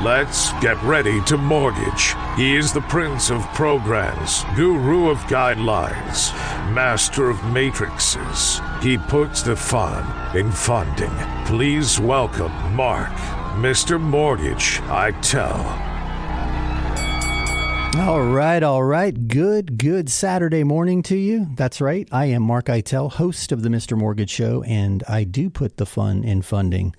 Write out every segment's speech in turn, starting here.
Let's get ready to mortgage. He is the prince of programs, guru of guidelines, master of matrices. He puts the fun in funding. Please welcome Mark, Mr. Mortgage Eitel. All right. Good Saturday morning to you. That's right. I am Mark Eitel, host of the Mr. Mortgage Show, and I do put the fun in funding.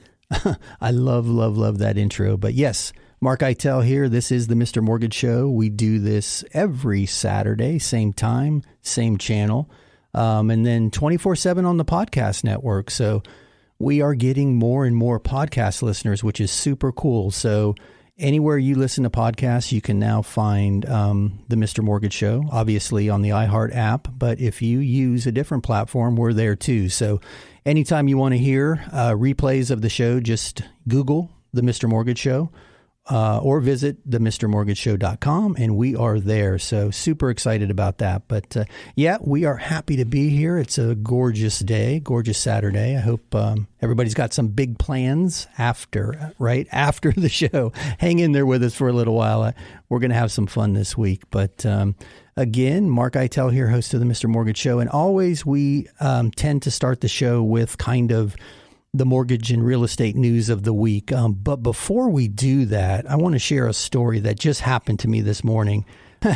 I love that intro. But yes, Mark Eitel here. This is the Mr. Mortgage Show. We do this every Saturday, same time, same channel, and then 24/7 on the podcast network. So we are getting more and more podcast listeners, which is super cool. So anywhere you listen to podcasts, you can now find the Mr. Mortgage Show, obviously on the iHeart app. But if you use a different platform, we're there too. So anytime you want to hear replays of the show, just Google the Mr. Mortgage Show or visit themrmortgageshow.com, and we are there. So super excited about that. But yeah, we are happy to be here. It's a gorgeous day, gorgeous Saturday. I hope everybody's got some big plans after the show. Hang in there with us for a little while. We're going to have some fun this week. But again, Mark Eitel here, host of the Mr. Mortgage Show. And always we tend to start the show with kind of the mortgage and real estate news of the week. But before we do that, I want to share a story that just happened to me this morning.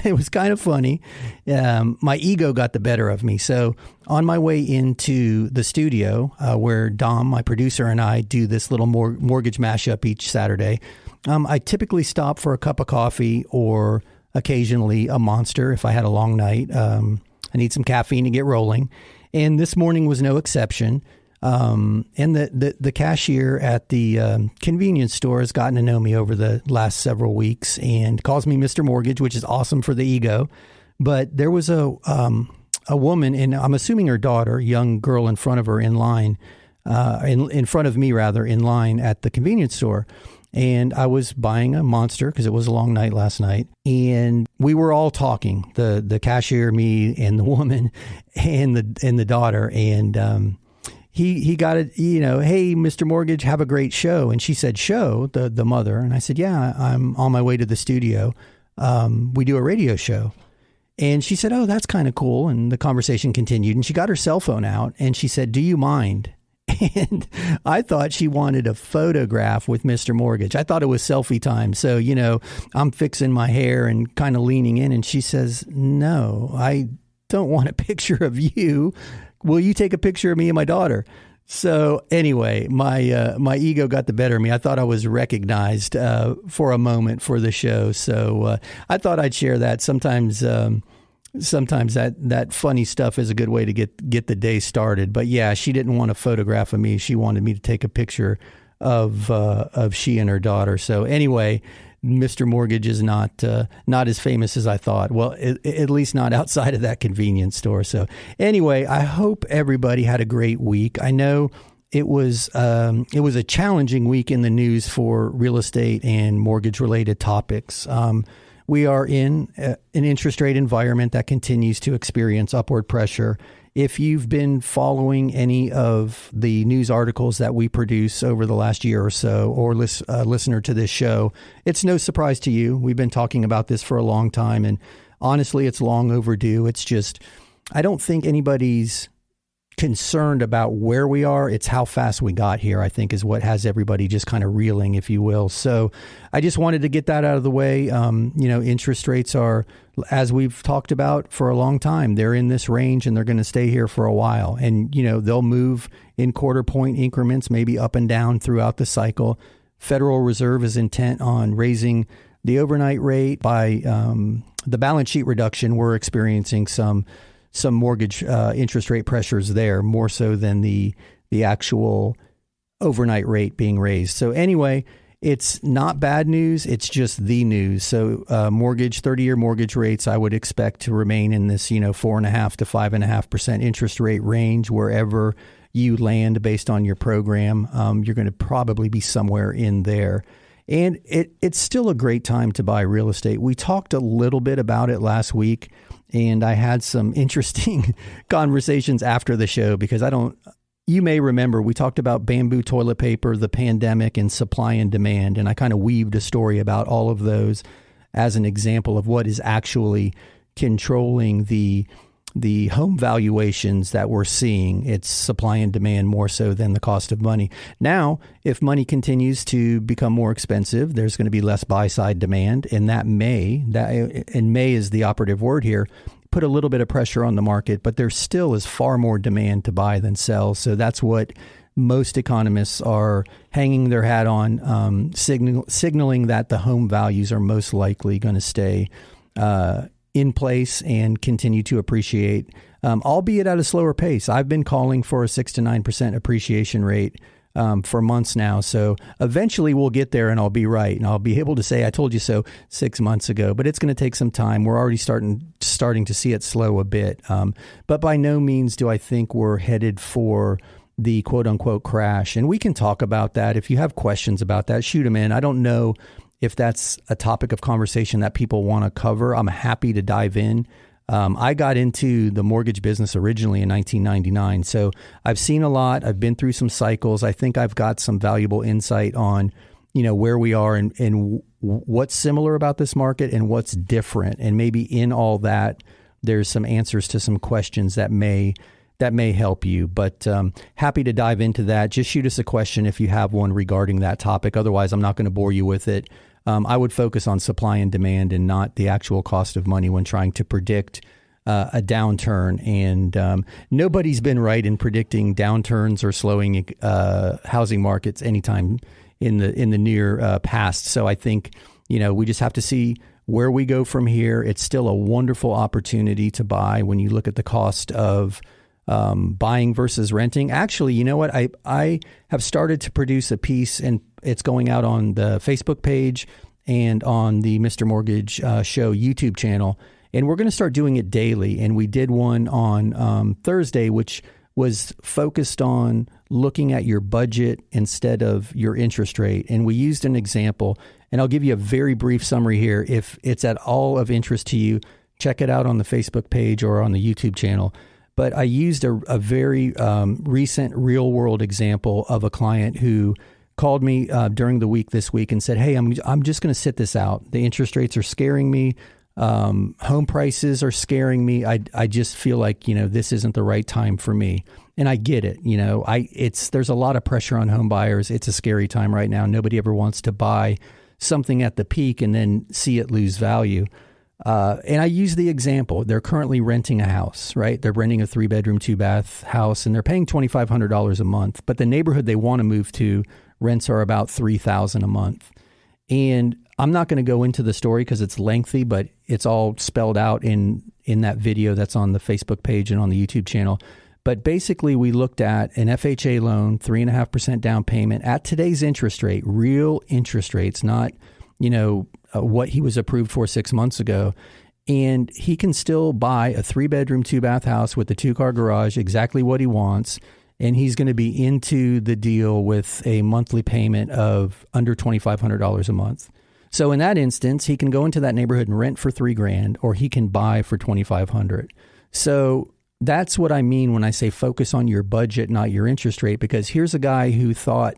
It was kind of funny. My ego got the better of me. So on my way into the studio where Dom, my producer, and I do this little mortgage mashup each Saturday, I typically stop for a cup of coffee or occasionally a Monster if I had a long night. I need some caffeine to get rolling. And this morning was no exception. And the cashier at the convenience store has gotten to know me over the last several weeks and calls me Mr. Mortgage, which is awesome for the ego. But there was a woman, and I'm assuming her daughter, young girl in front of her in line, in front of me rather, in line at the convenience store. And I was buying a Monster because it was a long night last night. And we were all talking, the cashier, me, and the woman, and the daughter. And he got it, hey, Mr. Mortgage, have a great show. And she said, show, the mother. And I said, yeah, I'm on my way to the studio. We do a radio show. And she said, oh, that's kind of cool. And the conversation continued. And she got her cell phone out and she said, do you mind? And I thought she wanted a photograph with Mr. Mortgage. I thought it was selfie time. So, I'm fixing my hair and kind of leaning in. And she says, no, I don't want a picture of you. Will you take a picture of me and my daughter? So anyway, my ego got the better of me. I thought I was recognized for a moment for the show. So I thought I'd share that. Sometimes that funny stuff is a good way to get the day started. But yeah, she didn't want a photograph of me. She wanted me to take a picture of she and her daughter. So anyway, Mr. Mortgage is not as famous as I thought. Well, at least not outside of that convenience store. So anyway, I hope everybody had a great week. I know it was a challenging week in the news for real estate and mortgage related topics. We are in an interest rate environment that continues to experience upward pressure. If you've been following any of the news articles that we produce over the last year or so, or listener to this show, it's no surprise to you. We've been talking about this for a long time, and honestly, it's long overdue. It's just, I don't think anybody's concerned about where we are. It's how fast we got here, I think, is what has everybody just kind of reeling, if you will. So I just wanted to get that out of the way. Interest rates are, as we've talked about for a long time, they're in this range and they're going to stay here for a while. And, they'll move in quarter point increments, maybe up and down throughout the cycle. Federal Reserve is intent on raising the overnight rate. By the balance sheet reduction, we're experiencing some mortgage interest rate pressures there, more so than the actual overnight rate being raised. So anyway, it's not bad news. It's just the news. So 30-year mortgage rates, I would expect to remain in this 4.5% to 5.5% interest rate range wherever you land based on your program. You're going to probably be somewhere in there. And it's still a great time to buy real estate. We talked a little bit about it last week, and I had some interesting conversations after the show because I don't you may remember we talked about bamboo toilet paper, the pandemic, and supply and demand. And I kind of weaved a story about all of those as an example of what is actually controlling the home valuations that we're seeing. It's supply and demand more so than the cost of money. Now, if money continues to become more expensive, there's going to be less buy-side demand, and May is the operative word here, put a little bit of pressure on the market, but there still is far more demand to buy than sell. So that's what most economists are hanging their hat on, signaling that the home values are most likely going to stay in place and continue to appreciate, albeit at a slower pace. I've been calling for a 6 to 9% appreciation rate for months now. So eventually we'll get there and I'll be right. And I'll be able to say, I told you so 6 months ago, but it's going to take some time. We're already starting to see it slow a bit. But by no means do I think we're headed for the quote unquote crash. And we can talk about that. If you have questions about that, shoot them in. I don't know if that's a topic of conversation that people want to cover. I'm happy to dive in. I got into the mortgage business originally in 1999. So I've seen a lot. I've been through some cycles. I think I've got some valuable insight on, where we are and what's similar about this market and what's different. And maybe in all that, there's some answers to some questions that may help you. But happy to dive into that. Just shoot us a question if you have one regarding that topic. Otherwise, I'm not going to bore you with it. I would focus on supply and demand and not the actual cost of money when trying to predict a downturn. And nobody's been right in predicting downturns or slowing housing markets anytime in the near past. So I think, we just have to see where we go from here. It's still a wonderful opportunity to buy when you look at the cost of buying versus renting. Actually, you know what? I have started to produce a piece, and it's going out on the Facebook page and on the Mr. Mortgage Show YouTube channel. And we're going to start doing it daily. And we did one on Thursday, which was focused on looking at your budget instead of your interest rate. And we used an example, and I'll give you a very brief summary here. If it's at all of interest to you, check it out on the Facebook page or on the YouTube channel. But I used a very recent real world example of a client who called me during the week this week and said, hey, I'm just going to sit this out. The interest rates are scaring me. Home prices are scaring me. I just feel like, this isn't the right time for me. And I get it. There's a lot of pressure on home buyers. It's a scary time right now. Nobody ever wants to buy something at the peak and then see it lose value. And I use the example. They're currently renting a house, right? They're renting a 3-bedroom, 2-bath house, and they're paying $2,500 a month. But the neighborhood they want to move to, rents are about $3,000 a month. And I'm not going to go into the story because it's lengthy, but it's all spelled out in that video that's on the Facebook page and on the YouTube channel. But basically, we looked at an FHA loan, 3.5% down payment at today's interest rate, real interest rates, not, what he was approved for 6 months ago. And he can still buy a 3-bedroom, 2-bath house with a 2-car garage, exactly what he wants. And he's going to be into the deal with a monthly payment of under $2,500 a month. So in that instance, he can go into that neighborhood and rent for $3,000, or he can buy for $2,500. So that's what I mean when I say focus on your budget, not your interest rate, because here's a guy who thought,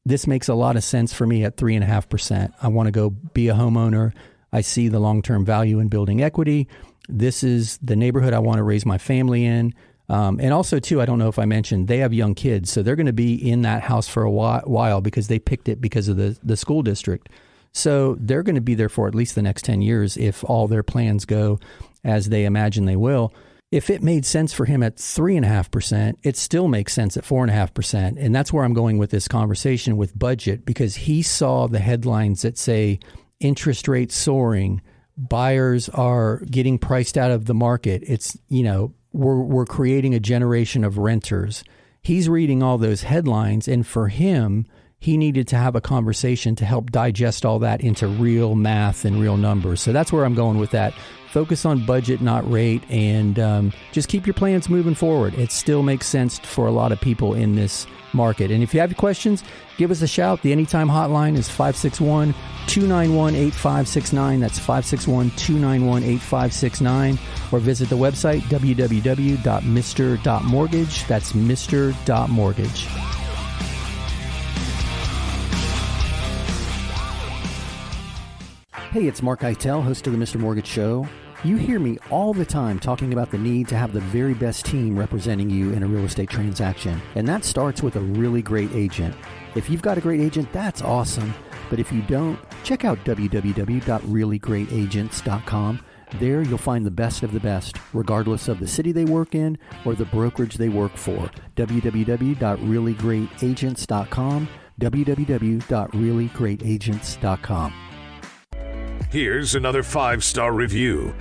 this makes a lot of sense for me at 3.5%. I want to go be a homeowner. I see the long-term value in building equity. This is the neighborhood I want to raise my family in. And also, too, I don't know if I mentioned, they have young kids. So they're going to be in that house for a while because they picked it because of the school district. So they're going to be there for at least the next 10 years if all their plans go as they imagine they will. If it made sense for him at 3.5%, it still makes sense at 4.5%. And that's where I'm going with this conversation with budget, because he saw the headlines that say interest rates soaring, buyers are getting priced out of the market. It's, we're creating a generation of renters. He's reading all those headlines, and for him, he needed to have a conversation to help digest all that into real math and real numbers. So that's where I'm going with that. Focus on budget, not rate, and just keep your plans moving forward. It still makes sense for a lot of people in this market. And if you have questions, give us a shout. The Anytime hotline is 561-291-8569. That's 561-291-8569. Or visit the website, www.mr.mortgage. That's mr.mortgage. Hey, it's Mark Eitel, host of the Mr. Mortgage Show. You hear me all the time talking about the need to have the very best team representing you in a real estate transaction. And that starts with a really great agent. If you've got a great agent, that's awesome. But if you don't, check out www.reallyGreatAgents.com. There you'll find the best of the best, regardless of the city they work in or the brokerage they work for. www.reallyGreatAgents.com. www.reallyGreatAgents.com. Here's another 5-star review.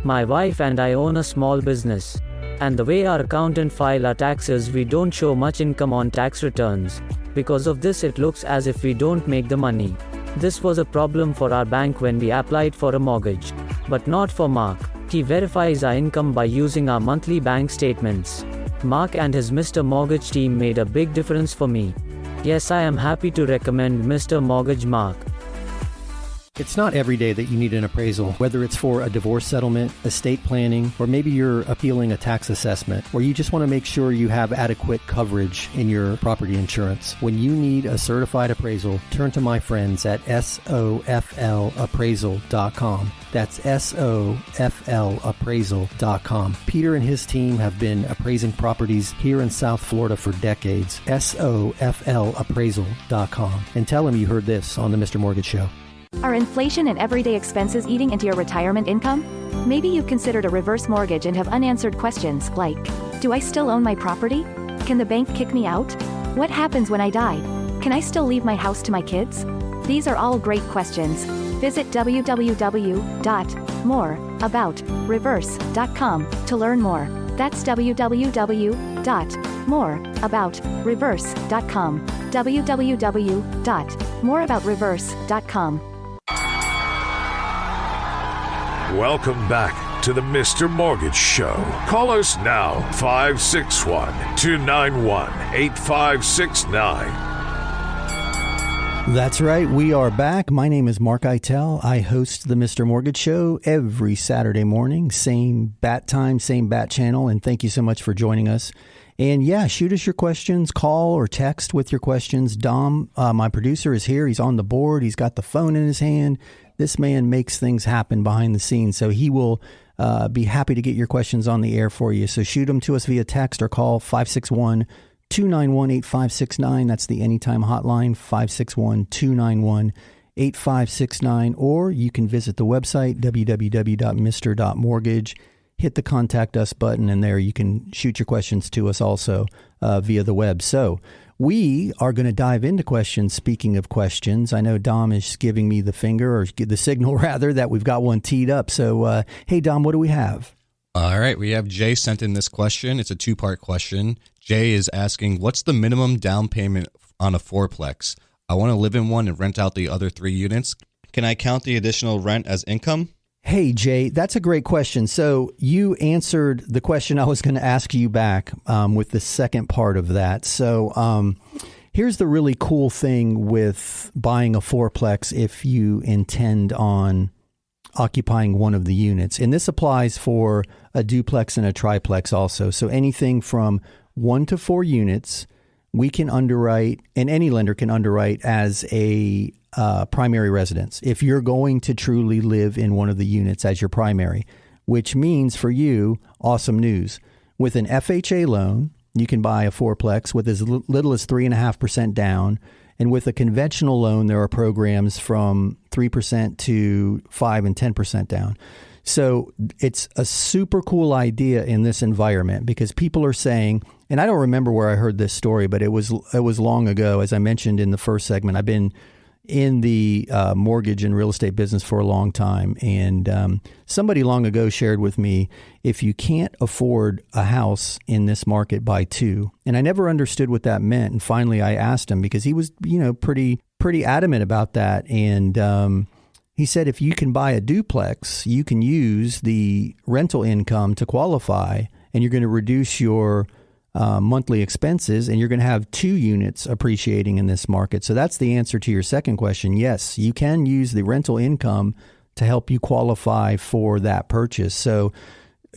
My wife and I own a small business. And the way our accountant file our taxes, we don't show much income on tax returns. Because of this, it looks as if we don't make the money. This was a problem for our bank when we applied for a mortgage. But not for Mark. He verifies our income by using our monthly bank statements. Mark and his Mr. Mortgage team made a big difference for me. Yes, I am happy to recommend Mr. Mortgage Mark. It's not every day that you need an appraisal, whether it's for a divorce settlement, estate planning, or maybe you're appealing a tax assessment, or you just want to make sure you have adequate coverage in your property insurance. When you need a certified appraisal, turn to my friends at soflappraisal.com. That's soflappraisal.com. Peter and his team have been appraising properties here in South Florida for decades. soflappraisal.com. And tell them you heard this on the Mr. Mortgage Show. Are inflation and everyday expenses eating into your retirement income? Maybe you've considered a reverse mortgage and have unanswered questions like, do I still own my property? Can the bank kick me out? What happens when I die? Can I still leave my house to my kids? These are all great questions. Visit www.moreaboutreverse.com to learn more. That's www.moreaboutreverse.com. www.moreaboutreverse.com. Welcome back to the Mr. Mortgage Show. Call us now, 561-291-8569. That's right. We are back. My name is Mark Eitel. I host the Mr. Mortgage Show every Saturday morning. Same bat time, same bat channel. And thank you so much for joining us. And yeah, shoot us your questions, call or text with your questions. Dom, my producer, is here. He's on the board. He's got the phone in his hand. This man makes things happen behind the scenes. So he will be happy to get your questions on the air for you. So shoot them to us via text or call 561-291-8569. That's the Anytime hotline, 561-291-8569. Or you can visit the website, www.mr.mortgage. Hit the Contact Us button, and there you can shoot your questions to us also via the web. So we are going to dive into questions. Speaking of questions, I know Dom is giving me the finger, or the signal rather, that we've got one teed up. So, hey, Dom, what do we have? All right. We have Jay sent in this question. It's a two-part question. Jay is asking, what's the minimum down payment on a fourplex? I want to live in one and rent out the other 3 units. Can I count the additional rent as income? Hey, Jay, that's a great question. So you answered the question I was going to ask you back with the second part of that. So here's the really cool thing with buying a fourplex if you intend on occupying one of the units. And this applies for a duplex and a triplex also. So anything from 1 to 4 units, we can underwrite, and any lender can underwrite as a primary residence if you're going to truly live in one of the units as your primary, which means for you, awesome news. With an FHA loan, you can buy a fourplex with as little as 3.5% down. And with a conventional loan, there are programs from 3% to 5 and 10% down. So it's a super cool idea in this environment because people are saying, and I don't remember where I heard this story, but it was long ago. As I mentioned in the first segment, I've been in the mortgage and real estate business for a long time. And somebody long ago shared with me, if you can't afford a house in this market, buy 2. And I never understood what that meant. And finally, I asked him because he was, pretty adamant about that. And he said, if you can buy a duplex, you can use the rental income to qualify, and you're going to reduce your monthly expenses, and you're going to have 2 units appreciating in this market. So that's the answer to your second question. Yes, you can use the rental income to help you qualify for that purchase. So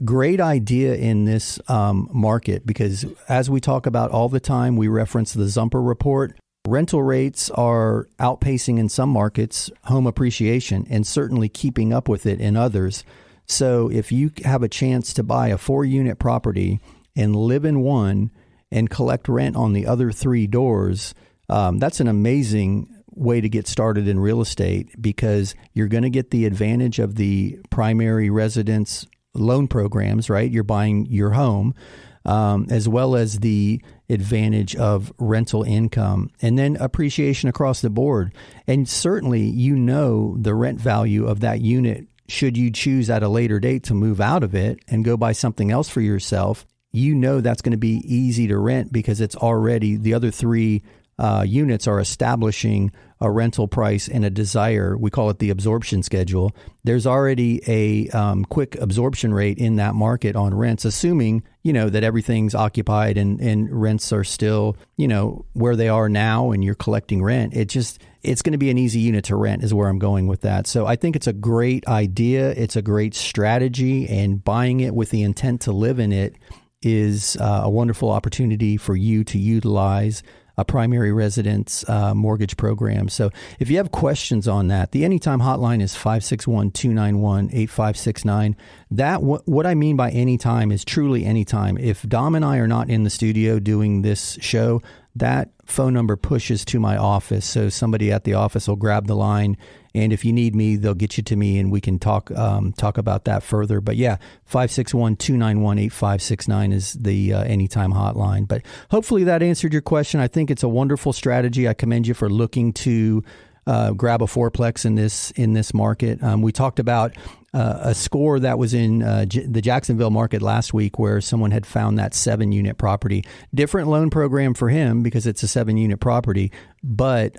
great idea in this market, because as we talk about all the time, we reference the Zumper report. Rental rates are outpacing in some markets home appreciation and certainly keeping up with it in others. So if you have a chance to buy a 4-unit property and live in one and collect rent on the other 3 doors, that's an amazing way to get started in real estate, because you're going to get the advantage of the primary residence loan programs, right? You're buying your home, as well as the advantage of rental income, and then appreciation across the board. And certainly, the rent value of that unit, should you choose at a later date to move out of it and go buy something else for yourself. That's going to be easy to rent, because it's already, the other 3 units are establishing a rental price and a desire. We call it the absorption schedule. There's already a quick absorption rate in that market on rents, assuming, that everything's occupied and rents are still, where they are now, and you're collecting rent. It's going to be an easy unit to rent is where I'm going with that. So I think it's a great idea. It's a great strategy, and buying it with the intent to live in it is a wonderful opportunity for you to utilize a primary residence mortgage program. So if you have questions on that, the Anytime hotline is 561-291-8569. What I mean by anytime is truly anytime. If Dom and I are not in the studio doing this show, that phone number pushes to my office. So somebody at the office will grab the line, and if you need me, they'll get you to me, and we can talk about that further. But yeah, 561-291-8569 is the Anytime hotline. But hopefully that answered your question. I think it's a wonderful strategy. I commend you for looking to grab a fourplex in this market. We talked about a score that was in the Jacksonville market last week, where someone had found that 7-unit property. Different loan program for him because it's a 7-unit property, but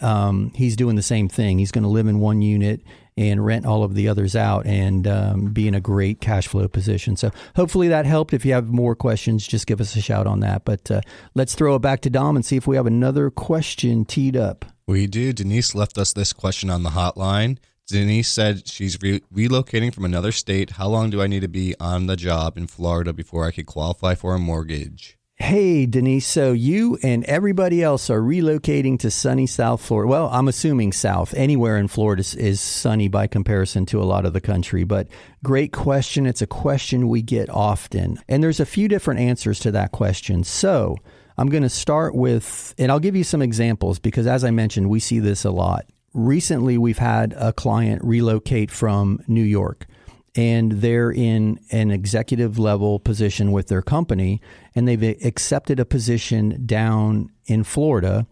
he's doing the same thing. He's going to live in 1 unit and rent all of the others out, and be in a great cash flow position. So hopefully that helped. If you have more questions, just give us a shout on that. But let's throw it back to Dom and see if we have another question teed up. We do. Denise left us this question on the hotline. Denise said she's relocating from another state. How long do I need to be on the job in Florida before I could qualify for a mortgage? Hey, Denise. So you and everybody else are relocating to sunny South Florida. Well, I'm assuming South. Anywhere in Florida is sunny by comparison to a lot of the country. But great question. It's a question we get often. And there's a few different answers to that question. So I'm going to start with, and I'll give you some examples, because as I mentioned, we see this a lot. Recently, we've had a client relocate from New York, and they're in an executive level position with their company, and they've accepted a position down in Florida,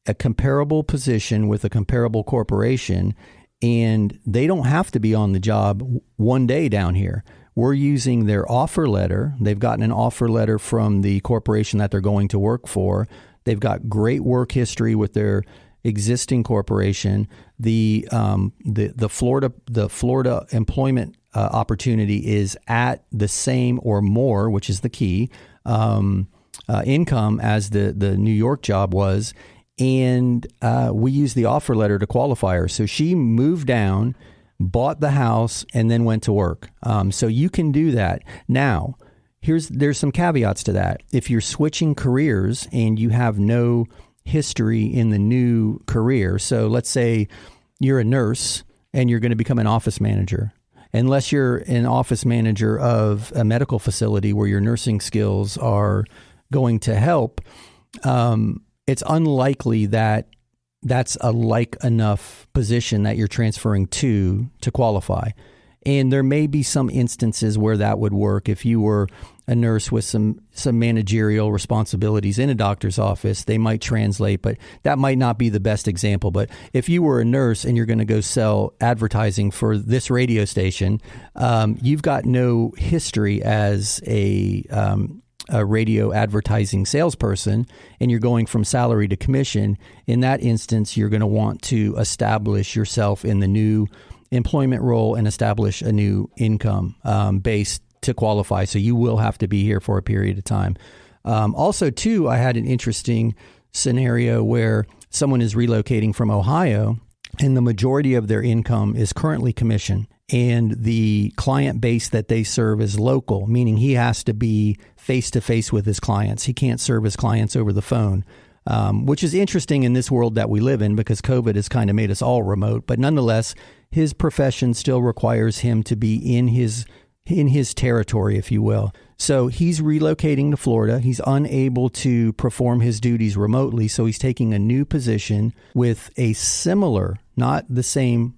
a comparable position with a comparable corporation, and they don't have to be on the job one day down here. We're using their offer letter. They've gotten an offer letter from the corporation that they're going to work for. They've got great work history with their existing corporation. The Florida employment opportunity is at the same or more, which is the key, income as the New York job was. And we use the offer letter to qualify her. So she moved down, bought the house, and then went to work. So you can do that. Now, there's some caveats to that. If you're switching careers and you have no history in the new career, so let's say you're a nurse and you're going to become an office manager. Unless you're an office manager of a medical facility where your nursing skills are going to help, it's unlikely that that's a like enough position that you're transferring to qualify. And there may be some instances where that would work. If you were a nurse with some managerial responsibilities in a doctor's office, they might translate, but that might not be the best example. But if you were a nurse and you're going to go sell advertising for this radio station, you've got no history as a radio advertising salesperson, and you're going from salary to commission. In that instance, you're going to want to establish yourself in the new employment role and establish a new income base to qualify. So you will have to be here for a period of time. Also, too, I had an interesting scenario where someone is relocating from Ohio and the majority of their income is currently commission. And the client base that they serve is local, meaning he has to be face-to-face with his clients. He can't serve his clients over the phone, which is interesting in this world that we live in because COVID has kind of made us all remote. But nonetheless, his profession still requires him to be in his territory, if you will. So he's relocating to Florida. He's unable to perform his duties remotely. So he's taking a new position with a similar, not the same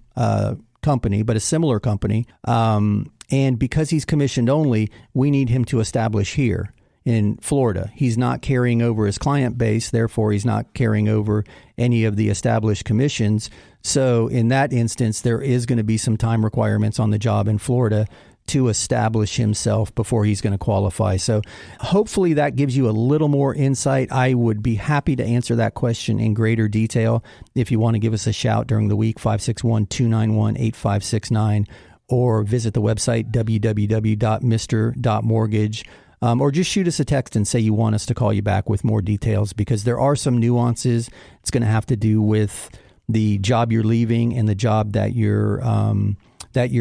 company, but a similar company. And because he's commissioned only, we need him to establish here in Florida. He's not carrying over his client base. Therefore, he's not carrying over any of the established commissions. So in that instance, there is going to be some time requirements on the job in Florida to establish himself before he's going to qualify. So hopefully that gives you a little more insight. I would be happy to answer that question in greater detail. If you want to give us a shout during the week, 561-291-8569, or visit the website, www.mr.mortgage, or just shoot us a text and say you want us to call you back with more details, because there are some nuances. It's going to have to do with the job you're leaving and the job that you're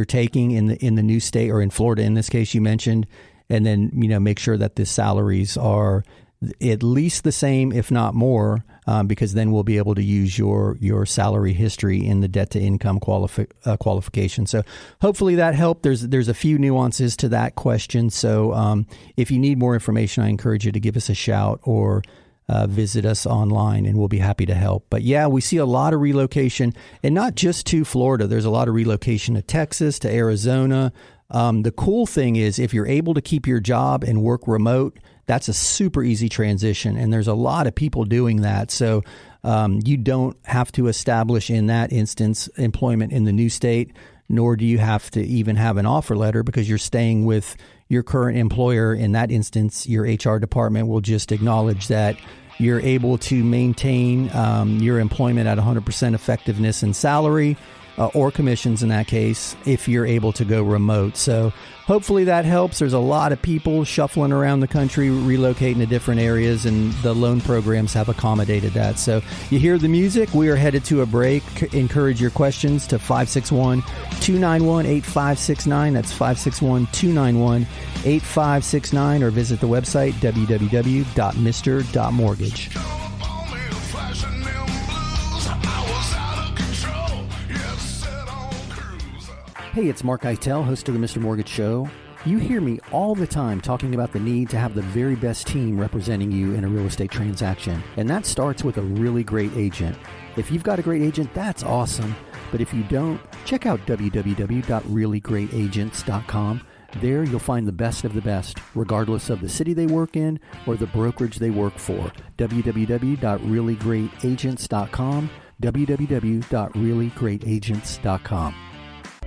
taking in the new state, or in Florida in this case you mentioned, and then make sure that the salaries are at least the same, if not more, because then we'll be able to use your salary history in the debt to income qualification. So hopefully that helped. There's a few nuances to that question. So if you need more information, I encourage you to give us a shout or visit us online, and we'll be happy to help. But yeah, we see a lot of relocation, and not just to Florida. There's a lot of relocation to Texas, to Arizona. The cool thing is, if you're able to keep your job and work remote, that's a super easy transition. And there's a lot of people doing that. So you don't have to establish, in that instance, employment in the new state, nor do you have to even have an offer letter, because you're staying with your current employer. In that instance, your HR department will just acknowledge that you're able to maintain your employment at 100% effectiveness and salary, or commissions in that case, if you're able to go remote. So hopefully that helps. There's a lot of people shuffling around the country, relocating to different areas, and the loan programs have accommodated that. So you hear the music. We are headed to a break. Encourage your questions to 561-291-8569. That's 561-291-8569, or visit the website, www.mr.mortgage. Hey, it's Mark Eitel, host of the Mr. Mortgage Show. You hear me all the time talking about the need to have the very best team representing you in a real estate transaction. And that starts with a really great agent. If you've got a great agent, that's awesome. But if you don't, check out www.reallyGreatAgents.com. There you'll find the best of the best, regardless of the city they work in or the brokerage they work for. www.reallyGreatAgents.com. www.reallyGreatAgents.com.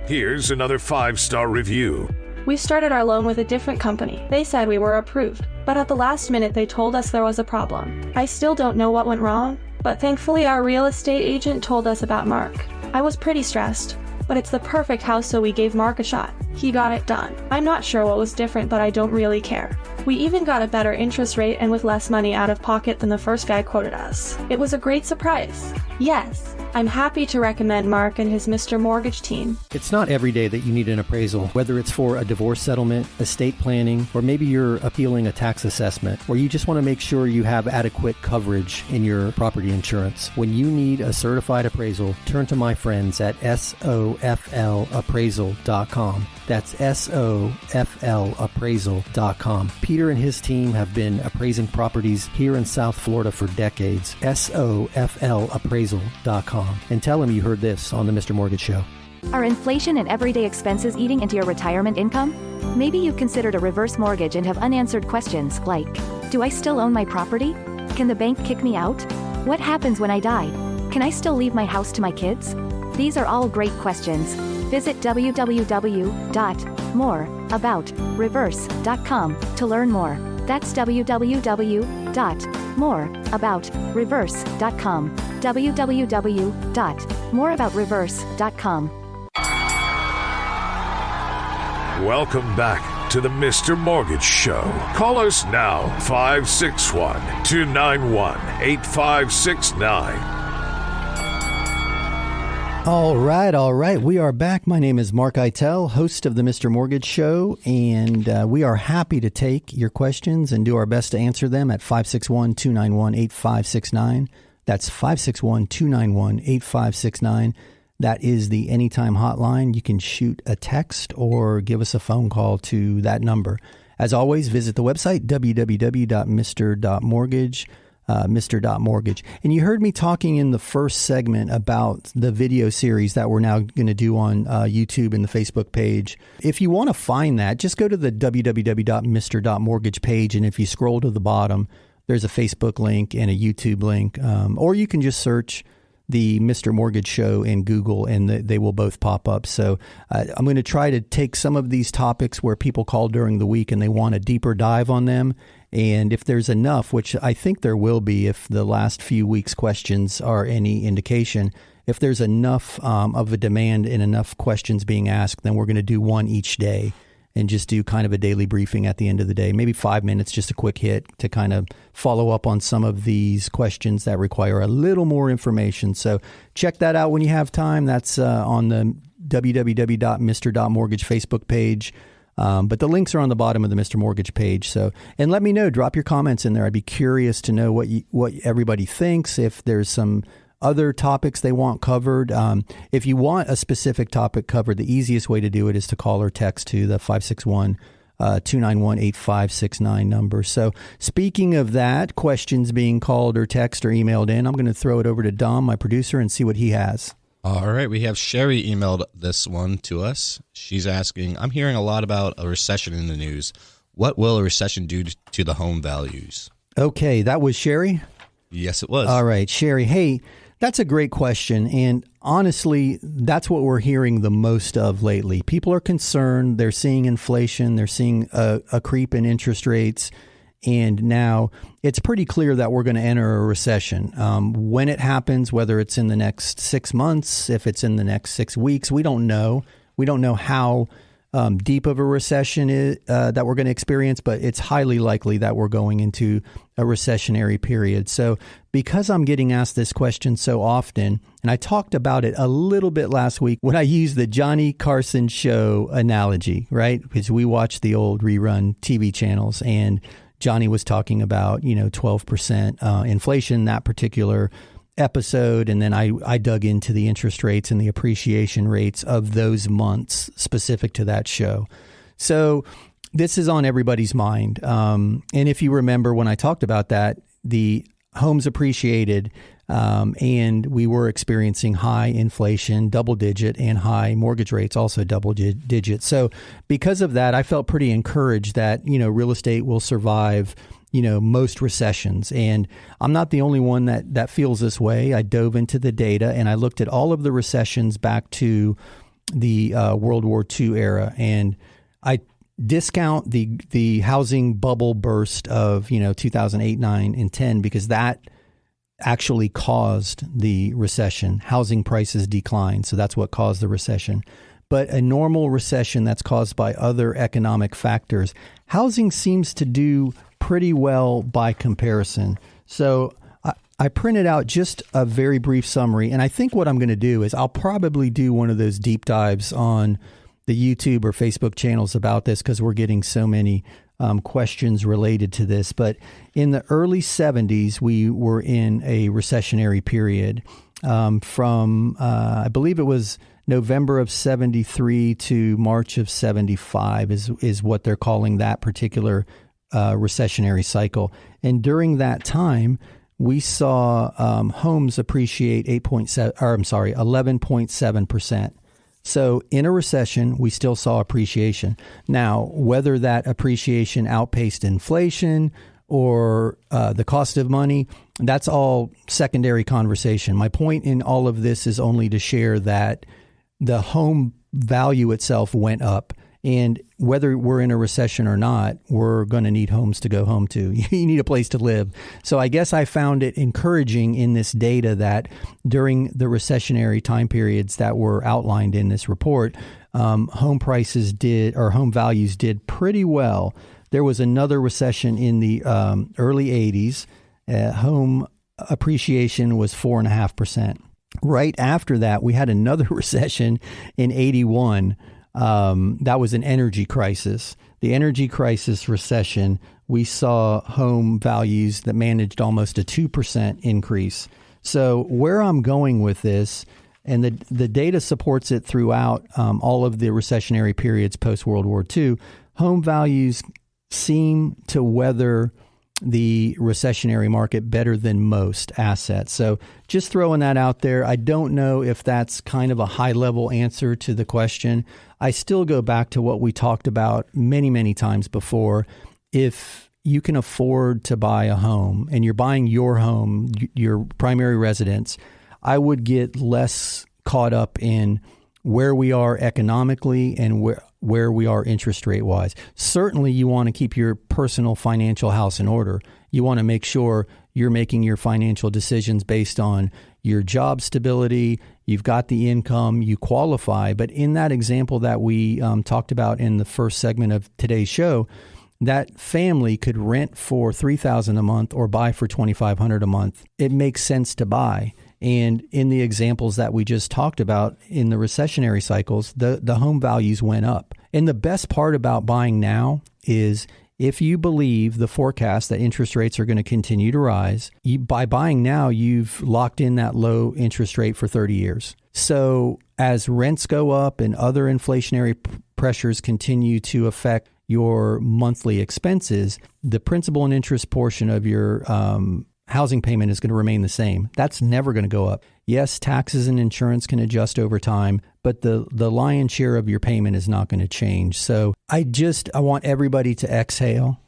Here's another 5-star review. We started our loan with a different company. They said we were approved, but at the last minute they told us there was a problem. I still don't know what went wrong, but thankfully our real estate agent told us about Mark. I was pretty stressed, but it's the perfect house, so we gave Mark a shot. He got it done. I'm not sure what was different, but I don't really care. We even got a better interest rate and with less money out of pocket than the first guy quoted us. It was a great surprise. Yes, I'm happy to recommend Mark and his Mr. Mortgage team. It's not every day that you need an appraisal, whether it's for a divorce settlement, estate planning, or maybe you're appealing a tax assessment, or you just want to make sure you have adequate coverage in your property insurance. When you need a certified appraisal, turn to my friends at SOFLappraisal.com. That's SOFLappraisal.com. Peter and his team have been appraising properties here in South Florida for decades. SOFLappraisal.com. And tell him you heard this on the Mr. Mortgage Show. Are inflation and everyday expenses eating into your retirement income? Maybe you've considered a reverse mortgage and have unanswered questions like, do I still own my property? Can the bank kick me out? What happens when I die? Can I still leave my house to my kids? These are all great questions. Visit www.moreaboutreverse.com to learn more. That's www.moreaboutreverse.com. www.moreaboutreverse.com. Welcome back to the Mr. Mortgage Show. Call us now, 561-291-8569. All right. We are back. My name is Mark Eitel, host of the Mr. Mortgage Show, and we are happy to take your questions and do our best to answer them at 561-291-8569. That's 561-291-8569. That is the Anytime hotline. You can shoot a text or give us a phone call to that number. As always, visit the website, www.mr.mortgage. Mr.Mortgage. And you heard me talking in the first segment about the video series that we're now going to do on YouTube and the Facebook page. If you want to find that, just go to the www.mr.mortgage page. And if you scroll to the bottom, there's a Facebook link and a YouTube link. Or you can just search the Mr. Mortgage Show in Google, and they will both pop up. So I'm going to try to take some of these topics where people call during the week and they want a deeper dive on them. And if there's enough, which I think there will be if the last few weeks' questions are any indication, if there's enough of a demand and enough questions being asked, then we're going to do one each day and just do kind of a daily briefing at the end of the day, maybe 5 minutes, just a quick hit to kind of follow up on some of these questions that require a little more information. So check that out when you have time. That's on the www.mr.mortgage Facebook page. But the links are on the bottom of the Mr. Mortgage page. So, and let me know, drop your comments in there. I'd be curious to know what everybody thinks, if there's some other topics they want covered. If you want a specific topic covered, the easiest way to do it is to call or text to the 561-291-8569 number. So speaking of that, questions being called or text or emailed in, I'm going to throw it over to Dom, my producer, and see what he has. All right, we have Sherry emailed this one to us. She's asking, I'm hearing a lot about a recession in the news. What will a recession do to the home values? Okay, that was Sherry? Yes, it was. All right, Sherry. Hey, that's a great question. And honestly, that's what we're hearing the most of lately. People are concerned. They're seeing inflation. They're seeing a creep in interest rates. And now it's pretty clear that we're going to enter a recession. When it happens, whether it's in the next 6 months, if it's in the next 6 weeks, we don't know. We don't know how deep of a recession is, that we're going to experience, but it's highly likely that we're going into a recessionary period. So because I'm getting asked this question so often, and I talked about it a little bit last week when I used the Johnny Carson show analogy, right? Because we watch the old rerun TV channels, and Johnny was talking about, 12% inflation, that particular episode. And then I dug into the interest rates and the appreciation rates of those months specific to that show. So this is on everybody's mind. And if you remember when I talked about that, the homes appreciated and we were experiencing high inflation, double digit, and high mortgage rates, also double digit. So because of that, I felt pretty encouraged that, real estate will survive, most recessions. And I'm not the only one that feels this way. I dove into the data and I looked at all of the recessions back to the World War II era. And I discount the housing bubble burst of, 2008, 9, and 10, because that actually caused the recession. Housing prices declined, so that's what caused the recession. But a normal recession that's caused by other economic factors, housing seems to do pretty well by comparison. So I printed out just a very brief summary, and I think what I'm going to do is I'll probably do one of those deep dives on the YouTube or Facebook channels about this, because we're getting so many questions related to this. But in the early 70s, we were in a recessionary period from, I believe it was November of 73 to March of 75 is what they're calling that particular recessionary cycle. And during that time, we saw homes appreciate 11.7%. So in a recession, we still saw appreciation. Now, whether that appreciation outpaced inflation or the cost of money, that's all secondary conversation. My point in all of this is only to share that the home value itself went up. And whether we're in a recession or not, we're going to need homes to go home to. You need a place to live. So I guess I found it encouraging in this data that during the recessionary time periods that were outlined in this report, home values did pretty well. There was another recession in the early 80s. Home appreciation was 4.5%. Right after that, we had another recession in 81. That was an energy crisis. The energy crisis recession, we saw home values that managed almost a 2% increase. So where I'm going with this, and the data supports it throughout all of the recessionary periods post-World War II, home values seem to weather the recessionary market better than most assets. So just throwing that out there, I don't know if that's kind of a high-level answer to the question. I still go back to what we talked about many, many times before. If you can afford to buy a home and you're buying your home, your primary residence, I would get less caught up in where we are economically and where we are interest rate wise. Certainly you want to keep your personal financial house in order. You want to make sure you're making your financial decisions based on your job stability, you've got the income, you qualify. But in that example that we talked about in the first segment of today's show, that family could rent for $3,000 a month or buy for $2,500 a month. It makes sense to buy. And in the examples that we just talked about in the recessionary cycles, the home values went up. And the best part about buying now is if you believe the forecast that interest rates are going to continue to rise, by buying now, you've locked in that low interest rate for 30 years. So as rents go up and other inflationary pressures continue to affect your monthly expenses, the principal and interest portion of your housing payment is going to remain the same. That's never going to go up. Yes, taxes and insurance can adjust over time, but the lion's share of your payment is not going to change. So I want everybody to exhale.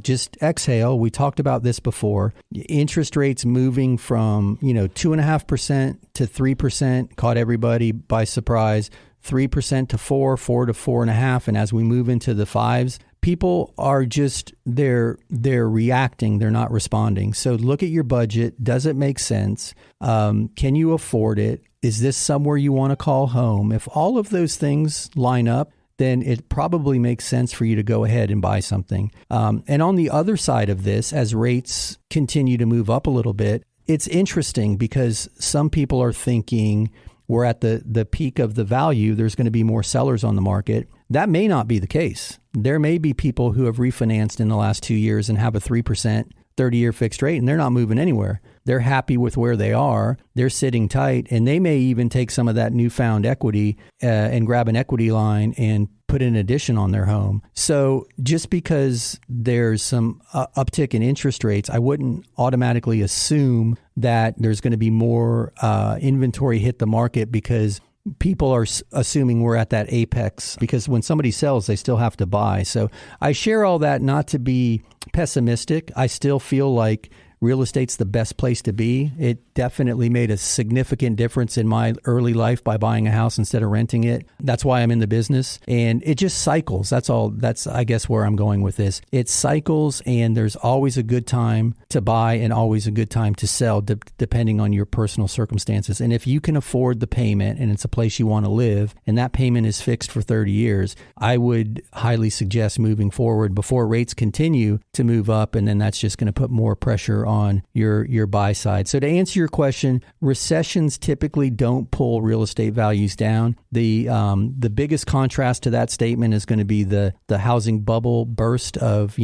Just exhale. We talked about this before. Interest rates moving from, 2.5% to 3% caught everybody by surprise. 3% to 4 to 4.5. And as we move into the 5s, people are just, they're reacting. They're not responding. So look at your budget. Does it make sense? Can you afford it? Is this somewhere you want to call home? If all of those things line up, then it probably makes sense for you to go ahead and buy something. And on the other side of this, as rates continue to move up a little bit, it's interesting because some people are thinking we're at the peak of the value. There's going to be more sellers on the market. That may not be the case. There may be people who have refinanced in the last 2 years and have a 3% 30-year fixed rate, and they're not moving anywhere. They're happy with where they are. They're sitting tight, and they may even take some of that newfound equity and grab an equity line and put an addition on their home. So just because there's some uptick in interest rates, I wouldn't automatically assume that there's going to be more inventory hit the market because people are assuming we're at that apex, because when somebody sells, they still have to buy. So I share all that not to be pessimistic. I still feel like real estate's the best place to be. It definitely made a significant difference in my early life by buying a house instead of renting it. That's why I'm in the business. And it just cycles. That's all. That's, I guess, where I'm going with this. It cycles, and there's always a good time to buy and always a good time to sell, depending on your personal circumstances. And if you can afford the payment and it's a place you want to live, and that payment is fixed for 30 years, I would highly suggest moving forward before rates continue to move up. And then that's just going to put more pressure on your buy side. So to answer your question, recessions typically don't pull real estate values down. The biggest contrast to that statement is going to be the housing bubble burst of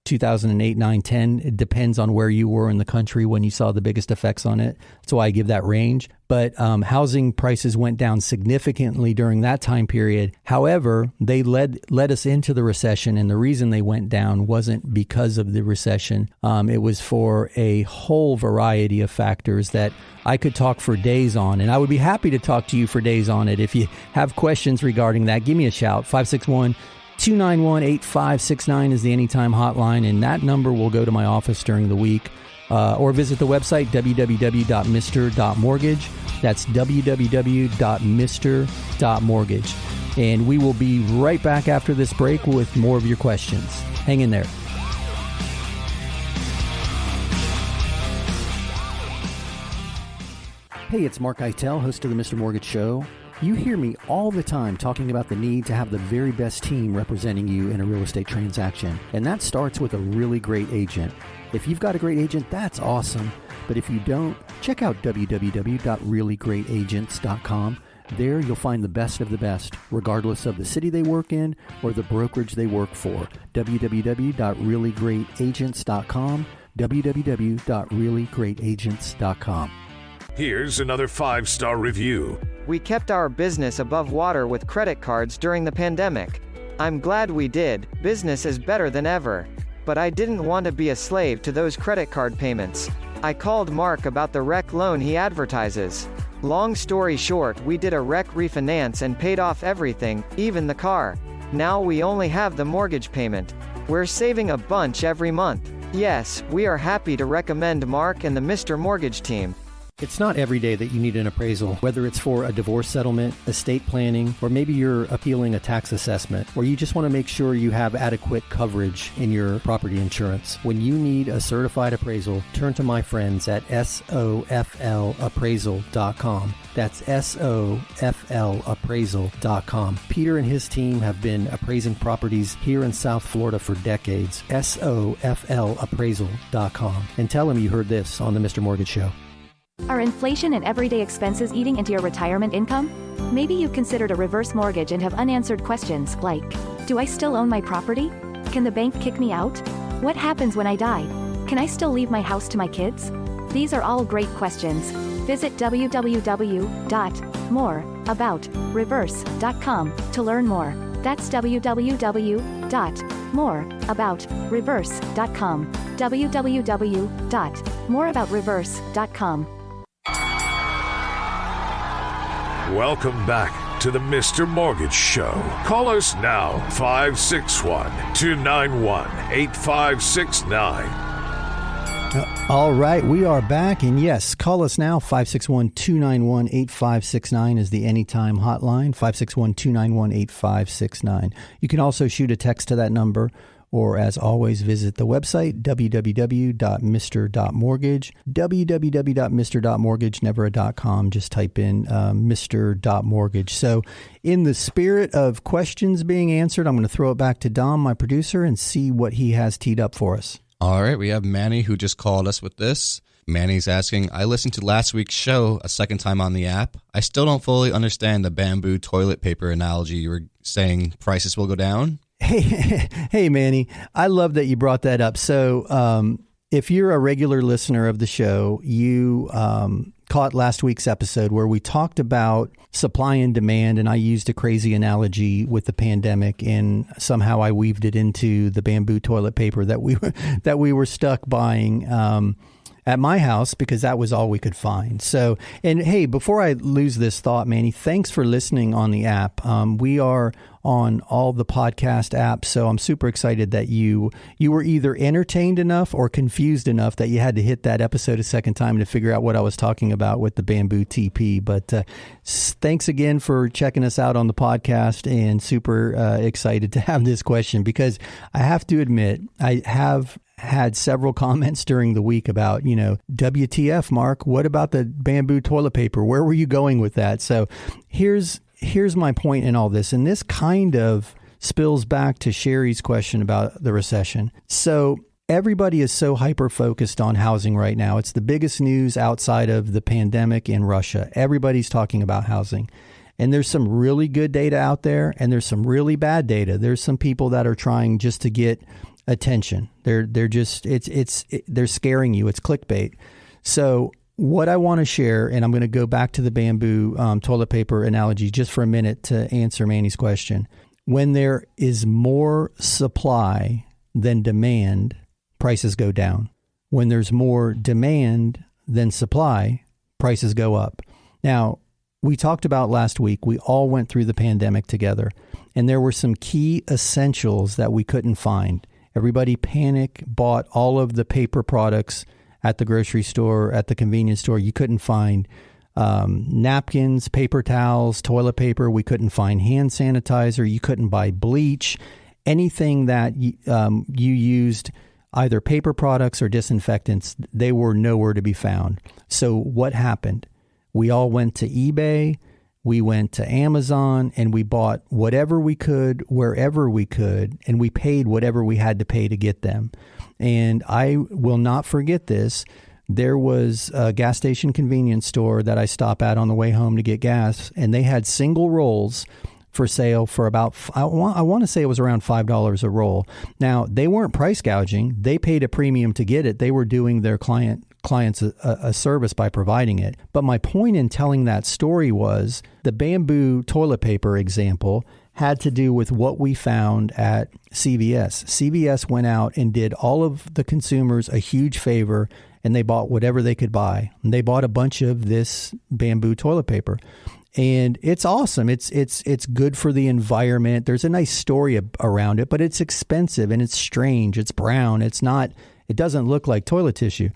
2008, 9, 10. It depends on where you were in the country when you saw the biggest effects on it. That's why I give that range. But housing prices went down significantly during that time period. However, they led us into the recession, and the reason they went down wasn't because of the recession. It was for a whole variety of factors that I could talk for days on, and I would be happy to talk to you for days on it. If you have questions regarding that, give me a shout. 561-291-8569 is the Anytime hotline, and that number will go to my office during the week. Or visit the website, www.mr.mortgage. That's www.mr.mortgage. And we will be right back after this break with more of your questions. Hang in there. Hey, it's Mark Eitel, host of the Mr. Mortgage Show. You hear me all the time talking about the need to have the very best team representing you in a real estate transaction. And that starts with a really great agent. If you've got a great agent, that's awesome. But if you don't, check out www.reallyGreatAgents.com. There you'll find the best of the best, regardless of the city they work in or the brokerage they work for. www.reallyGreatAgents.com. www.reallyGreatAgents.com. Here's another 5-star review. We kept our business above water with credit cards during the pandemic. I'm glad we did. Business is better than ever. But I didn't want to be a slave to those credit card payments. I called Mark about the rec loan he advertises. Long story short, we did a rec refinance and paid off everything, even the car. Now we only have the mortgage payment. We're saving a bunch every month. Yes, we are happy to recommend Mark and the Mr. Mortgage team. It's not every day that you need an appraisal, whether it's for a divorce settlement, estate planning, or maybe you're appealing a tax assessment, or you just want to make sure you have adequate coverage in your property insurance. When you need a certified appraisal, turn to my friends at SOFLappraisal.com. That's SOFLappraisal.com. Peter and his team have been appraising properties here in South Florida for decades. SOFLappraisal.com. And tell them you heard this on the Mr. Mortgage Show. Are inflation and everyday expenses eating into your retirement income? Maybe you've considered a reverse mortgage and have unanswered questions like, do I still own my property? Can the bank kick me out? What happens when I die? Can I still leave my house to my kids? These are all great questions. Visit www.moreaboutreverse.com to learn more. That's www.moreaboutreverse.com. www.moreaboutreverse.com. Welcome back to the Mr. Mortgage Show. Call us now, 561-291-8569. All right, we are back. And yes, call us now, 561-291-8569 is the anytime hotline, 561-291-8569. You can also shoot a text to that number, or as always, visit the website, www.mr.mortgage, www.mr.mortgage, never a .com. Just type in mr.mortgage. So in the spirit of questions being answered, I'm going to throw it back to Dom, my producer, and see what he has teed up for us. All right, we have Manny who just called us with this. Manny's asking, I listened to last week's show a second time on the app. I still don't fully understand the bamboo toilet paper analogy. You were saying prices will go down? Hey, Manny, I love that you brought that up. So if you're a regular listener of the show, you caught last week's episode where we talked about supply and demand, and I used a crazy analogy with the pandemic, and somehow I weaved it into the bamboo toilet paper that we were stuck buying at my house because that was all we could find. So, and hey, before I lose this thought, Manny, thanks for listening on the app. We are on all the podcast apps, so I'm super excited that you were either entertained enough or confused enough that you had to hit that episode a second time to figure out what I was talking about with the bamboo TP. But thanks again for checking us out on the podcast, and super excited to have this question, because I have to admit, I have had several comments during the week about, WTF, Mark, what about the bamboo toilet paper? Where were you going with that? So here's my point in all this, and this kind of spills back to Sherry's question about the recession. So everybody is so hyper-focused on housing right now. It's the biggest news outside of the pandemic in Russia. Everybody's talking about housing. And there's some really good data out there, and there's some really bad data. There's some people that are trying just to get attention. They're scaring you. It's clickbait. So what I want to share, and I'm going to go back to the bamboo toilet paper analogy just for a minute to answer Manny's question. When there is more supply than demand, prices go down. When there's more demand than supply, prices go up. Now, we talked about last week, we all went through the pandemic together, and there were some key essentials that we couldn't find. Everybody panicked, bought all of the paper products at the grocery store, at the convenience store. You couldn't find napkins, paper towels, toilet paper. We couldn't find hand sanitizer. You couldn't buy bleach. Anything that you used, either paper products or disinfectants, they were nowhere to be found. So what happened? We all went to eBay, we went to Amazon, and we bought whatever we could, wherever we could, and we paid whatever we had to pay to get them. And I will not forget this. There was a gas station convenience store that I stop at on the way home to get gas, and they had single rolls for sale for about, I want to say it was around $5 a roll. Now, they weren't price gouging. They paid a premium to get it. They were doing their clients a service by providing it. But my point in telling that story was the bamboo toilet paper example had to do with what we found at CVS. CVS went out and did all of the consumers a huge favor, and they bought whatever they could buy. And they bought a bunch of this bamboo toilet paper. And it's awesome. It's good for the environment. There's a nice story around it, but it's expensive and it's strange. It's brown. It doesn't look like toilet tissue.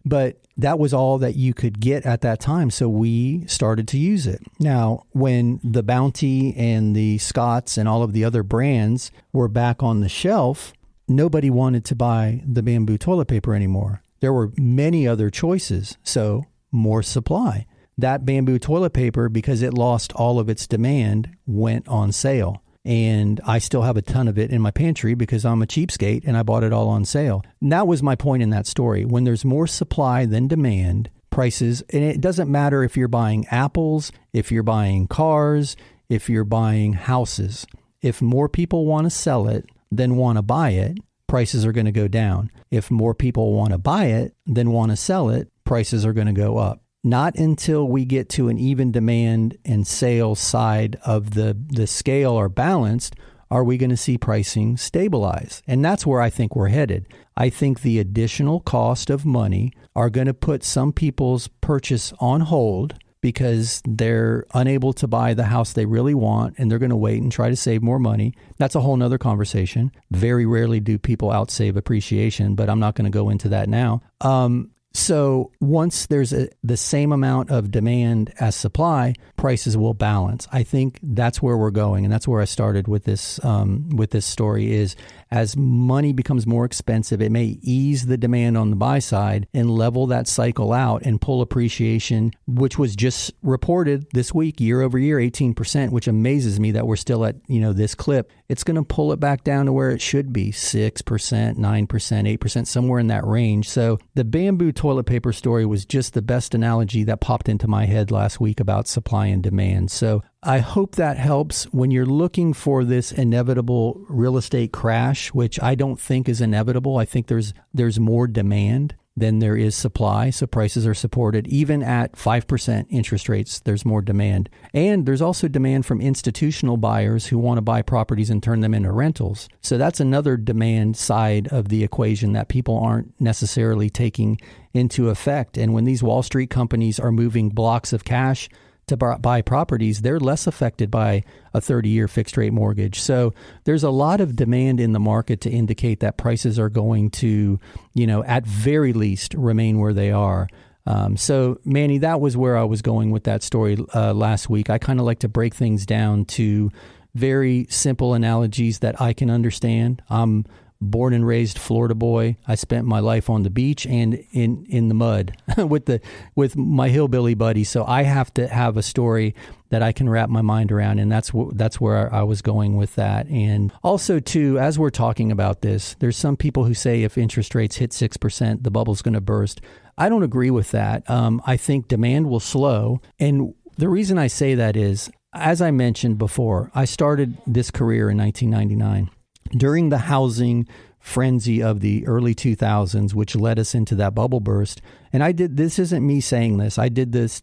But that was all that you could get at that time. So we started to use it. Now, when the Bounty and the Scott's and all of the other brands were back on the shelf, nobody wanted to buy the bamboo toilet paper anymore. There were many other choices. So more supply. That bamboo toilet paper, because it lost all of its demand, went on sale. And I still have a ton of it in my pantry because I'm a cheapskate and I bought it all on sale. And that was my point in that story. When there's more supply than demand, prices, and it doesn't matter if you're buying apples, if you're buying cars, if you're buying houses. If more people want to sell it than want to buy it, prices are going to go down. If more people want to buy it than want to sell it, prices are going to go up. Not until we get to an even demand and sales side of the scale are balanced are we going to see pricing stabilize. And that's where I think we're headed. I think the additional cost of money are going to put some people's purchase on hold because they're unable to buy the house they really want and they're going to wait and try to save more money. That's a whole nother conversation. Very rarely do people outsave appreciation, but I'm not going to go into that now. So once there's the same amount of demand as supply, prices will balance. I think that's where we're going, and that's where I started with this story is as money becomes more expensive, it may ease the demand on the buy side and level that cycle out and pull appreciation, which was just reported this week, year over year, 18%, which amazes me that we're still at, this clip. It's going to pull it back down to where it should be, 6%, 9%, 8%, somewhere in that range. So the bamboo toilet paper story was just the best analogy that popped into my head last week about supply and demand. So I hope that helps when you're looking for this inevitable real estate crash, which I don't think is inevitable. I think there's more demand than there is supply. So prices are supported. Even at 5% interest rates, there's more demand. And there's also demand from institutional buyers who want to buy properties and turn them into rentals. So that's another demand side of the equation that people aren't necessarily taking into effect. And when these Wall Street companies are moving blocks of cash to buy properties, they're less affected by a 30-year fixed rate mortgage. So there's a lot of demand in the market to indicate that prices are going to, at very least remain where they are. So Manny, that was where I was going with that story last week. I kind of like to break things down to very simple analogies that I can understand. I'm born and raised Florida boy. I spent my life on the beach and in the mud with my hillbilly buddies. So I have to have a story that I can wrap my mind around, and that's where I was going with that. And also, too, as we're talking about this, there's some people who say if interest rates hit 6%, the bubble's going to burst. I don't agree with that. I think demand will slow, and the reason I say that is, as I mentioned before, I started this career in 1999. During the housing frenzy of the early 2000s, which led us into that bubble burst. And this isn't me saying this, I did this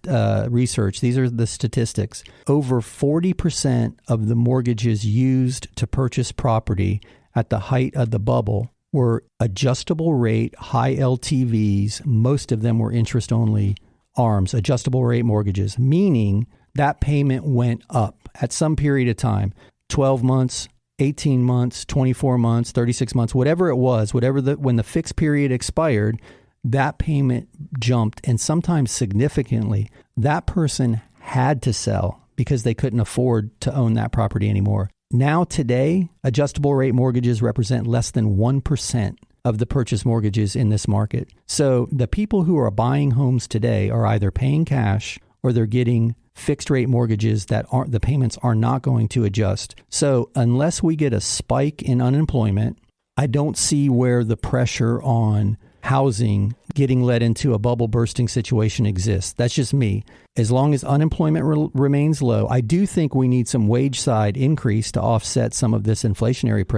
research. These are the statistics. Over 40% of the mortgages used to purchase property at the height of the bubble were adjustable rate, high LTVs. Most of them were interest only ARMs, adjustable rate mortgages, meaning that payment went up at some period of time, 12 months, 18 months, 24 months, 36 months, whatever it was, when the fixed period expired, that payment jumped, and sometimes significantly. That person had to sell because they couldn't afford to own that property anymore. Now today, adjustable rate mortgages represent less than 1% of the purchase mortgages in this market. So the people who are buying homes today are either paying cash or they're getting fixed rate mortgages that aren't, the payments are not going to adjust. So unless we get a spike in unemployment, I don't see where the pressure on housing getting led into a bubble bursting situation exists. That's just me. As long as unemployment remains low, I do think we need some wage side increase to offset some of this inflationary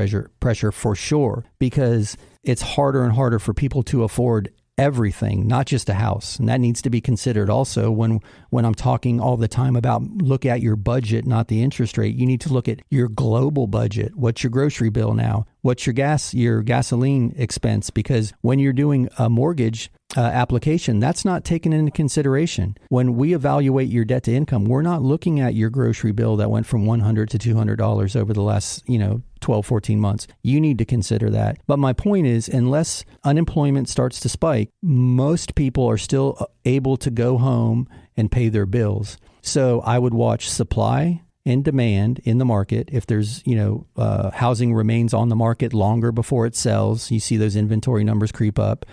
pressure for sure, because it's harder and harder for people to afford everything, not just a house. And that needs to be considered also when I'm talking all the time about look at your budget, not the interest rate. You need to look at your global budget. What's your grocery bill now? What's your gasoline expense? Because when you're doing a mortgage application, that's not taken into consideration. When we evaluate your debt to income, we're not looking at your grocery bill that went from $100 to $200 over the last, 12, 14 months. You need to consider that. But my point is, unless unemployment starts to spike, most people are still able to go home and pay their bills. So I would watch supply and demand in the market. If there's, housing remains on the market longer before it sells, you see those inventory numbers creep up.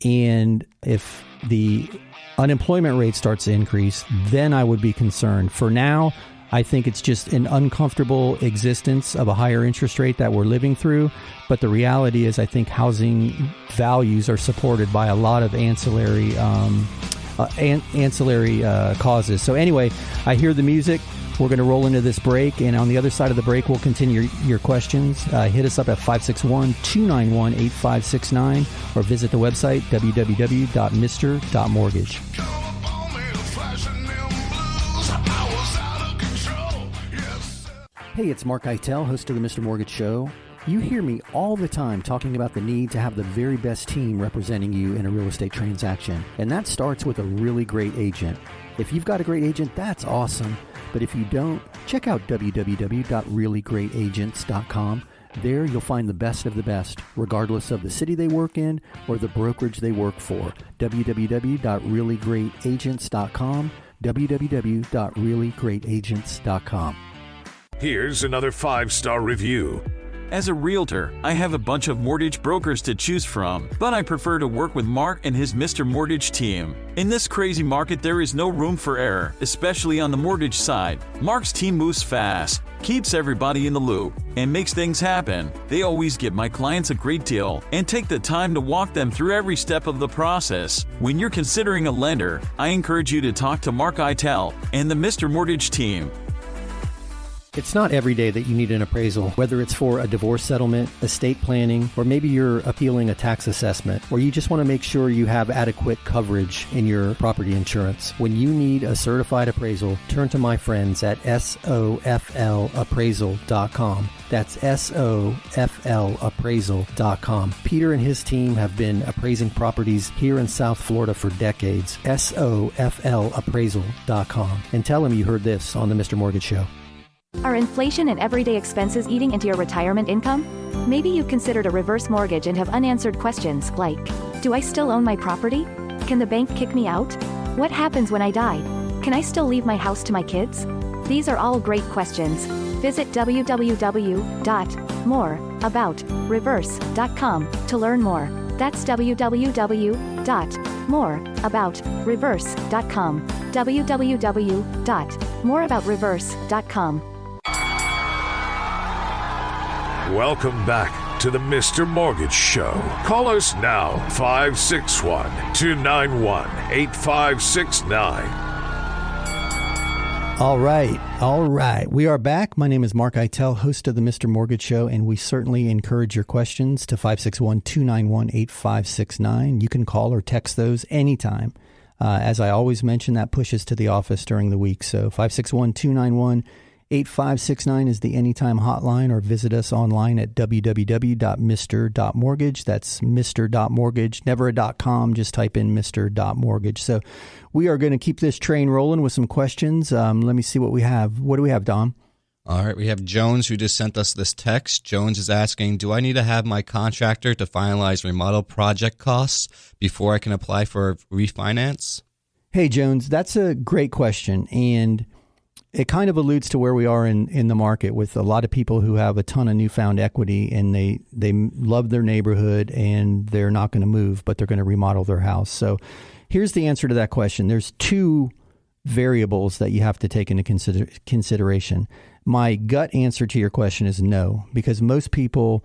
And if the unemployment rate starts to increase, then I would be concerned. For now, I think it's just an uncomfortable existence of a higher interest rate that we're living through. But the reality is I think housing values are supported by a lot of ancillary causes. So anyway, I hear the music. We're going to roll into this break, and on the other side of the break, we'll continue your questions. Hit us up at 561-291-8569 or visit the website, www.mr.mortgage. Hey, it's Mark Eitel, host of the Mr. Mortgage Show. You hear me all the time talking about the need to have the very best team representing you in a real estate transaction, and that starts with a really great agent. If you've got a great agent, that's awesome. But if you don't, check out www.reallyGreatAgents.com. There you'll find the best of the best, regardless of the city they work in or the brokerage they work for. www.reallyGreatAgents.com, www.reallyGreatAgents.com. Here's another 5-star review. As a realtor, I have a bunch of mortgage brokers to choose from, but I prefer to work with Mark and his Mr. Mortgage team. In this crazy market, there is no room for error, especially on the mortgage side. Mark's team moves fast, keeps everybody in the loop, and makes things happen. They always give my clients a great deal and take the time to walk them through every step of the process. When you're considering a lender, I encourage you to talk to Mark Eitel and the Mr. Mortgage team. It's not every day that you need an appraisal, whether it's for a divorce settlement, estate planning, or maybe you're appealing a tax assessment, or you just want to make sure you have adequate coverage in your property insurance. When you need a certified appraisal, turn to my friends at SOFLappraisal.com. That's SOFLappraisal.com. Peter and his team have been appraising properties here in South Florida for decades. SOFLappraisal.com. And tell them you heard this on the Mr. Mortgage Show. Are inflation and everyday expenses eating into your retirement income? Maybe you've considered a reverse mortgage and have unanswered questions like, do I still own my property? Can the bank kick me out? What happens when I die? Can I still leave my house to my kids? These are all great questions. Visit www.moreaboutreverse.com to learn more. That's www.moreaboutreverse.com. www.moreaboutreverse.com. Welcome back to the Mr. Mortgage Show. Call us now, 561-291-8569. All right. We are back. My name is Mark Eitel, host of the Mr. Mortgage Show, and we certainly encourage your questions to 561-291-8569. You can call or text those anytime. As I always mention, that pushes to the office during the week. So 561-291-8569 is the anytime hotline, or visit us online at www.mr.mortgage. That's mr.mortgage, never a .com, just type in mr.mortgage. So we are going to keep this train rolling with some questions. Let me see what we have. What do we have, Dom? All right, we have Jones who just sent us this text. Jones is asking, do I need to have my contractor to finalize remodel project costs before I can apply for refinance? Hey, Jones, that's a great question. And it kind of alludes to where we are in the market with a lot of people who have a ton of newfound equity and they love their neighborhood and they're not going to move, but they're going to remodel their house. So here's the answer to that question. There's two variables that you have to take into consideration. My gut answer to your question is no, because most people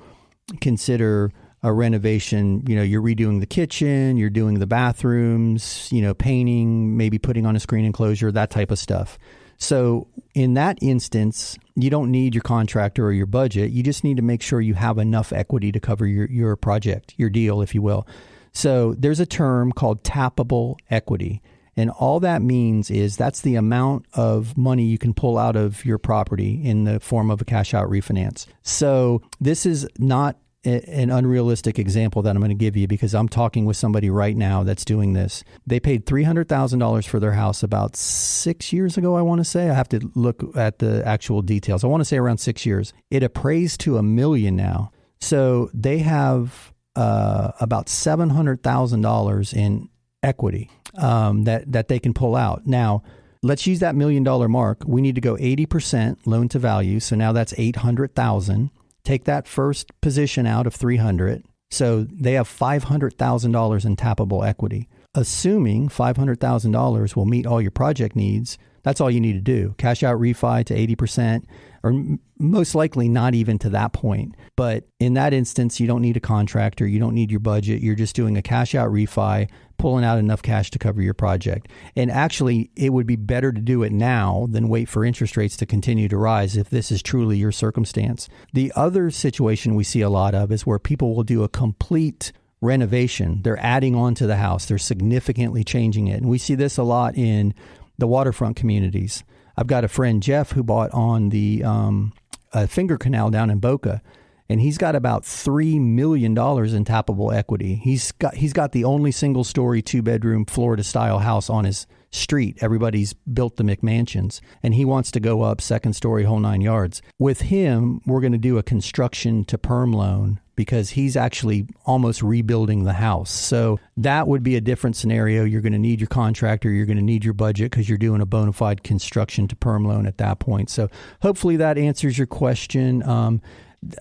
consider a renovation, you're redoing the kitchen, you're doing the bathrooms, painting, maybe putting on a screen enclosure, that type of stuff. So in that instance, you don't need your contractor or your budget. You just need to make sure you have enough equity to cover your project, your deal, if you will. So there's a term called tappable equity. And all that means is that's the amount of money you can pull out of your property in the form of a cash out refinance. So this is not an unrealistic example that I'm going to give you because I'm talking with somebody right now that's doing this. They paid $300,000 for their house about 6 years ago, I want to say. I have to look at the actual details. I want to say around 6 years. It appraised to $1 million now. So they have about $700,000 in equity that they can pull out. Now, let's use that $1 million mark. We need to go 80% loan to value. So now that's $800,000. Take that first position out of 300. So they have $500,000 in tappable equity. Assuming $500,000 will meet all your project needs, that's all you need to do. Cash out refi to 80%, or most likely not even to that point. But in that instance, you don't need a contractor. You don't need your budget. You're just doing a cash out refi, pulling out enough cash to cover your project. And actually, it would be better to do it now than wait for interest rates to continue to rise if this is truly your circumstance. The other situation we see a lot of is where people will do a complete renovation. They're adding on to the house. They're significantly changing it. And we see this a lot in the waterfront communities. I've got a friend, Jeff, who bought on the Finger Canal down in Boca, and he's got about $3 million in tappable equity. He's got the only single story, 2-bedroom Florida style house on his street. Everybody's built the McMansions, and he wants to go up second story, whole 9 yards. With him, we're going to do a construction to perm loan because he's actually almost rebuilding the house. So that would be a different scenario. You're going to need your contractor. You're going to need your budget because you're doing a bona fide construction to perm loan at that point. So hopefully that answers your question.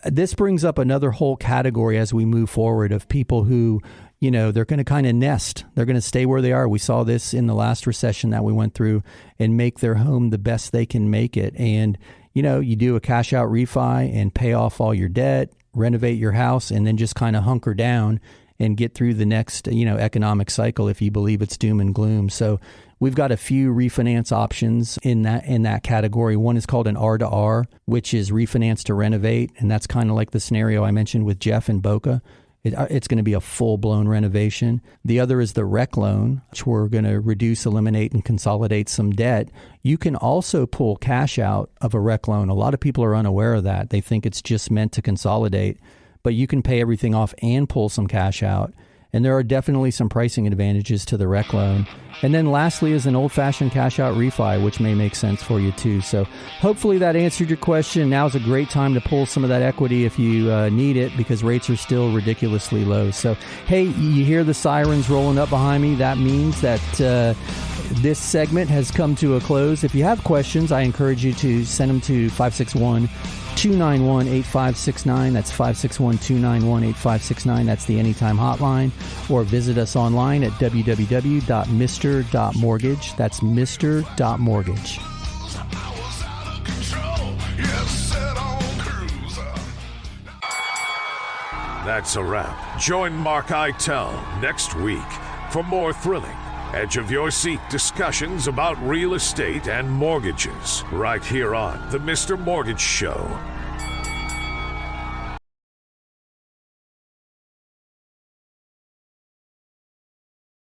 This brings up another whole category as we move forward of people who, they're going to kind of nest. They're going to stay where they are. We saw this in the last recession that we went through, and make their home the best they can make it. And, you do a cash out refi and pay off all your debt, renovate your house, and then just kind of hunker down and get through the next, economic cycle if you believe it's doom and gloom. So we've got a few refinance options in that category. One is called an R2R, which is refinance to renovate. And that's kind of like the scenario I mentioned with Jeff in Boca. It's going to be a full-blown renovation. The other is the rec loan, which we're going to reduce, eliminate, and consolidate some debt. You can also pull cash out of a rec loan. A lot of people are unaware of that. They think it's just meant to consolidate. But you can pay everything off and pull some cash out. And there are definitely some pricing advantages to the rec loan. And then lastly is an old-fashioned cash-out refi, which may make sense for you too. So hopefully that answered your question. Now's a great time to pull some of that equity if you need it, because rates are still ridiculously low. So, hey, you hear the sirens rolling up behind me. That means that this segment has come to a close. If you have questions, I encourage you to send them to 561-291-8569. That's 561-291-8569. That's the Anytime Hotline. Or visit us online at www.mr.mortgage. That's mr.mortgage. That's a wrap. Join Mark Eitel next week for more thrilling, edge-of-your-seat discussions about real estate and mortgages right here on The Mr. Mortgage Show.